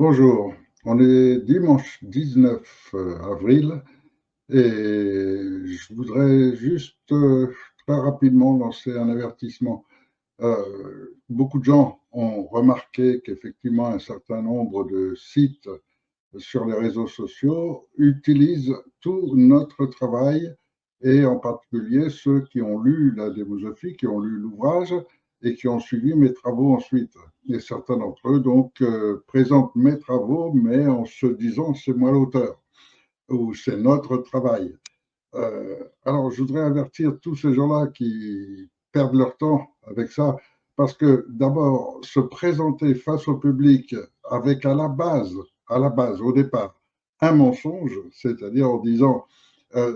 Bonjour, on est dimanche 19 avril et je voudrais juste très rapidement lancer un avertissement. Beaucoup de gens ont remarqué qu'effectivement un certain nombre de sites sur les réseaux sociaux utilisent tout notre travail et en particulier ceux qui ont lu la démosophie, qui ont lu l'ouvrage et qui ont suivi mes travaux ensuite. Et certains d'entre eux donc présentent mes travaux, mais en se disant c'est moi l'auteur ou c'est notre travail. Alors je voudrais avertir tous ces gens-là qui perdent leur temps avec ça, parce que d'abord se présenter face au public avec à la base, au départ, un mensonge, c'est-à-dire en disant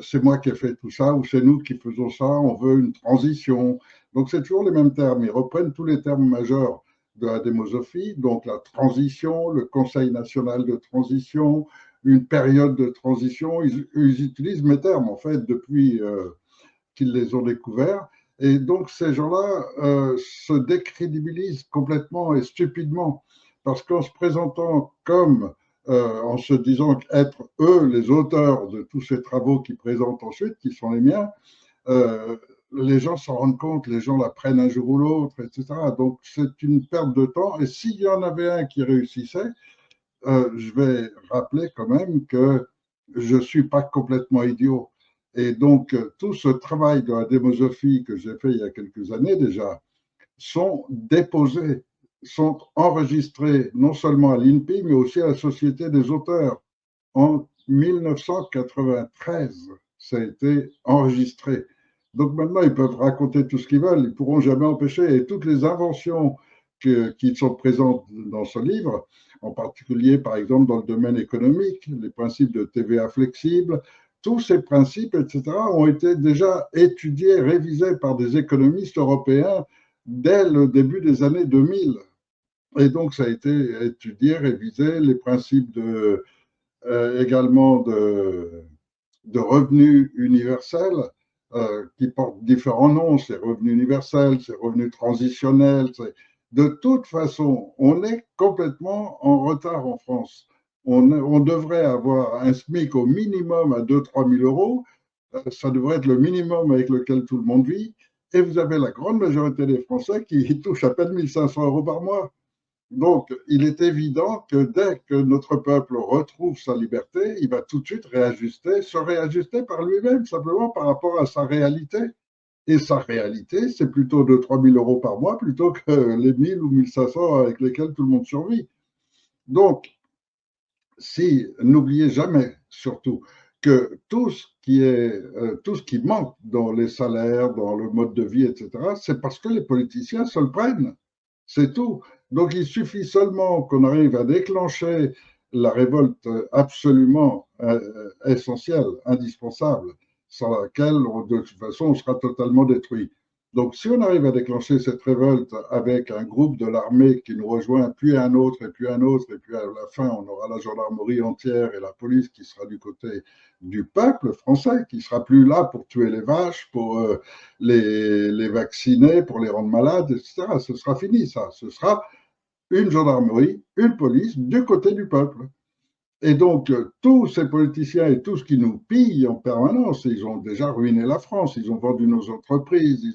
c'est moi qui ai fait tout ça ou c'est nous qui faisons ça, on veut une transition. Donc c'est toujours les mêmes termes, ils reprennent tous les termes majeurs de la démosophie, donc la transition, le Conseil national de transition, une période de transition. Ils utilisent mes termes en fait depuis qu'ils les ont découverts. Et donc ces gens-là se décrédibilisent complètement et stupidement parce qu'en se présentant comme en se disant être eux les auteurs de tous ces travaux qu'ils présentent ensuite, qui sont les miens, euh, les gens s'en rendent compte, les gens la prennent un jour ou l'autre, etc. Donc c'est une perte de temps. Et s'il y en avait un qui réussissait, je vais rappeler quand même que je ne suis pas complètement idiot. Et donc, tout ce travail de la démosophie que j'ai fait il y a quelques années déjà sont déposés, sont enregistrés non seulement à l'INPI, mais aussi à la Société des auteurs. En 1993, ça a été enregistré. Donc maintenant, ils peuvent raconter tout ce qu'ils veulent, ils ne pourront jamais empêcher. Et toutes les inventions qui sont présentes dans ce livre, en particulier par exemple dans le domaine économique, les principes de TVA flexible, tous ces principes, etc., ont été déjà étudiés, révisés par des économistes européens dès le début des années 2000. Et donc, ça a été étudié, révisé, les principes également de revenus universels qui portent différents noms, c'est revenu universel, c'est revenu transitionnel. De toute façon, on est complètement en retard en France. On devrait avoir un SMIC au minimum à 2 000 à 3 000 euros. Ça devrait être le minimum avec lequel tout le monde vit. Et vous avez la grande majorité des Français qui touchent à peine 1 500 euros par mois. Donc, il est évident que dès que notre peuple retrouve sa liberté, il va tout de suite réajuster, se réajuster par lui-même, simplement par rapport à sa réalité. Et sa réalité, c'est plutôt de 3 000 euros par mois plutôt que les 1 000 ou 1 500 avec lesquels tout le monde survit. Donc, si n'oubliez jamais, surtout, que tout ce qui manque dans les salaires, dans le mode de vie, etc., c'est parce que les politiciens se le prennent. C'est tout. Donc, il suffit seulement qu'on arrive à déclencher la révolte absolument essentielle, indispensable, sans laquelle, de toute façon, on sera totalement détruit. Donc, si on arrive à déclencher cette révolte avec un groupe de l'armée qui nous rejoint, puis un autre, et puis un autre, et puis à la fin, on aura la gendarmerie entière et la police qui sera du côté du peuple français, qui sera plus là pour tuer les vaches, pour les vacciner, pour les rendre malades, etc. Ce sera fini, ça. Ce sera une gendarmerie, une police du côté du peuple. Et donc, tous ces politiciens et tout ce qui nous pillent en permanence, ils ont déjà ruiné la France, ils ont vendu nos entreprises,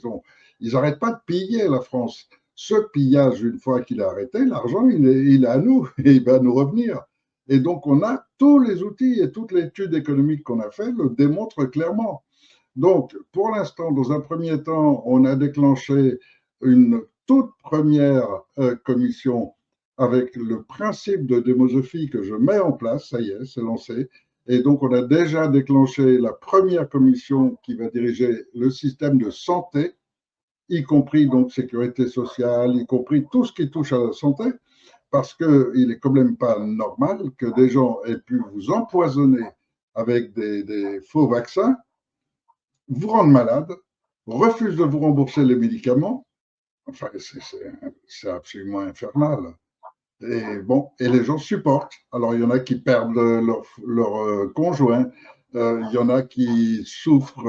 ils n'arrêtent pas de piller la France. Ce pillage, une fois qu'il est arrêté, l'argent, il est à nous et il va nous revenir. Et donc, on a tous les outils et toute l'étude économique qu'on a fait le démontre clairement. Donc, pour l'instant, dans un premier temps, on a déclenché une toute première commission avec le principe de démosophie que je mets en place, ça y est, c'est lancé. Et donc, on a déjà déclenché la première commission qui va diriger le système de santé, y compris donc sécurité sociale, y compris tout ce qui touche à la santé, parce qu'il n'est quand même pas normal que des gens aient pu vous empoisonner avec des faux vaccins, vous rendre malade, refusent de vous rembourser les médicaments. Enfin, c'est absolument infernal. Et bon, et les gens supportent. Alors, il y en a qui perdent leur conjoint, il y en a qui souffrent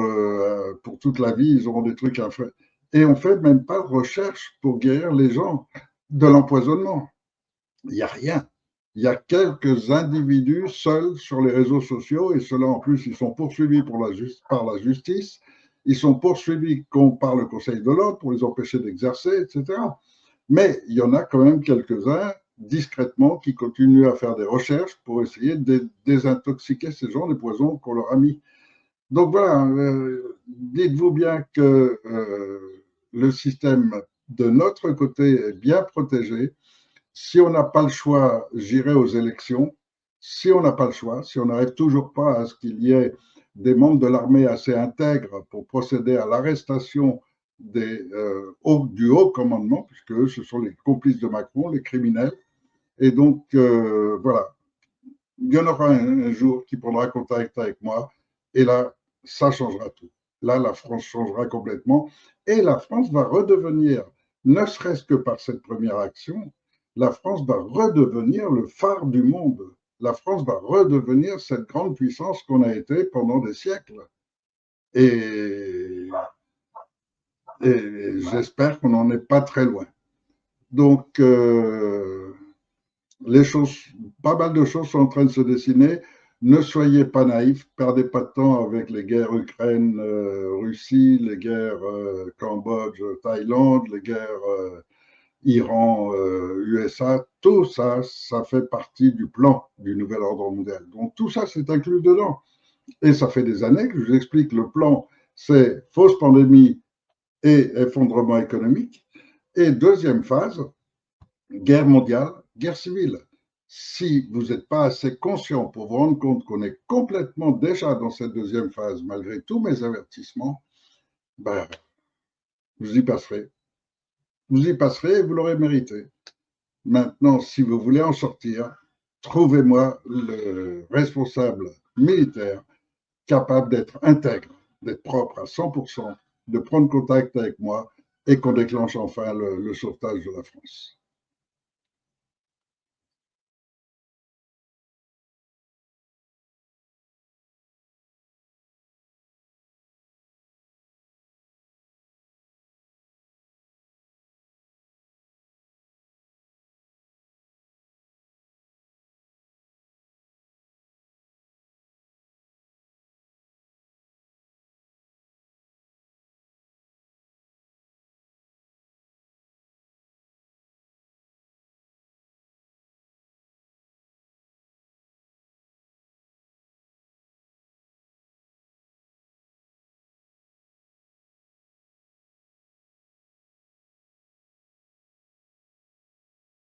pour toute la vie, ils auront des trucs à faire. Et on ne fait même pas de recherche pour guérir les gens de l'empoisonnement. Il n'y a rien. Il y a quelques individus seuls sur les réseaux sociaux, et ceux-là, en plus, ils sont poursuivis par la justice, ils sont poursuivis par le Conseil de l'ordre pour les empêcher d'exercer, etc. Mais il y en a quand même quelques-uns, discrètement, qui continuent à faire des recherches pour essayer de désintoxiquer ces gens des poisons qu'on leur a mis. Donc voilà, dites-vous bien que le système de notre côté est bien protégé. Si on n'a pas le choix, j'irai aux élections. Si on n'a pas le choix, si on n'arrive toujours pas à ce qu'il y ait des membres de l'armée assez intègres pour procéder à l'arrestation du haut commandement, puisque ce sont les complices de Macron, les criminels. Et donc, voilà, il y en aura un jour qui prendra contact avec moi, et là, ça changera tout. Là, la France changera complètement, et la France va redevenir, ne serait-ce que par cette première action, la France va redevenir le phare du monde. La France va redevenir cette grande puissance qu'on a été pendant des siècles. Et, et j'espère qu'on n'en est pas très loin. Donc, les choses, pas mal de choses sont en train de se dessiner. Ne soyez pas naïfs, perdez pas de temps avec les guerres Ukraine-Russie, les guerres Cambodge-Thaïlande, les guerres Iran-USA. Tout ça, ça fait partie du plan du nouvel ordre mondial. Donc tout ça, c'est inclus dedans. Et ça fait des années que je vous explique, le plan, c'est fausse pandémie et effondrement économique. Et deuxième phase, guerre mondiale, guerre civile. Si vous n'êtes pas assez conscient pour vous rendre compte qu'on est complètement déjà dans cette deuxième phase, malgré tous mes avertissements, ben, vous y passerez. Vous y passerez et vous l'aurez mérité. Maintenant, si vous voulez en sortir, trouvez-moi le responsable militaire capable d'être intègre, d'être propre à 100%, de prendre contact avec moi et qu'on déclenche enfin le sauvetage de la France.